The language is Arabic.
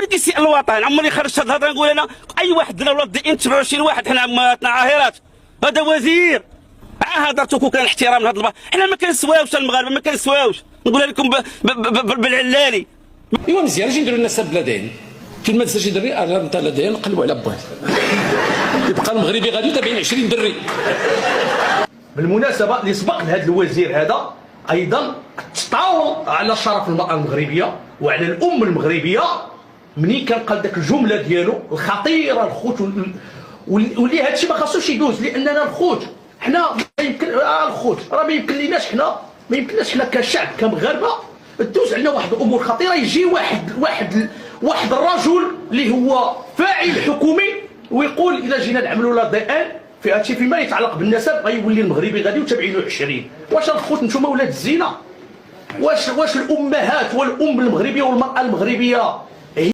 اللي كيسيء الوطن، عمري خرجت هاد الهضره نقول انا اي واحد دنا ولاد 27 واحد حنا امهاتنا عاهرات، هذا وزير هضرتو كون كان الاحترام لهاد البلاصه، حنا ما كنسواوش المغاربه ما كنسواوش، نقولها لكم بالعلالي. ايوا مزيان اجي نديروا لنا سب بلدين في المدرسه شي دري نتا لدين نقلبوا على بوه يبقى المغربي غادي تابعين 20 دري. بالمناسبه اللي سبق لهذا الوزير هذا ايضا التطاول على شرف المراه المغربيه وعلى الام المغربيه، منين كان قال داك الجمله ديالو الخطيره الخوت واللي هذا الشيء ما خاصوش يدوز، لاننا الخوت حنا ما يمكن الخوت راه ما يمكن ليناش حنا، ما يمكنناش حنا كشعب كمغاربه تدوز علينا واحد الامور خطيره. يجي واحد الرجل اللي هو فاعل حكومي ويقول اذا جينا نعملوا لا دي ان في هادشي فيما يتعلق بالنسب غيولي المغربي غادي وتابعينو 20. واش الخوت نتوما ولاد الزينه؟ واش الامهات والام المغربيه والمراه المغربيه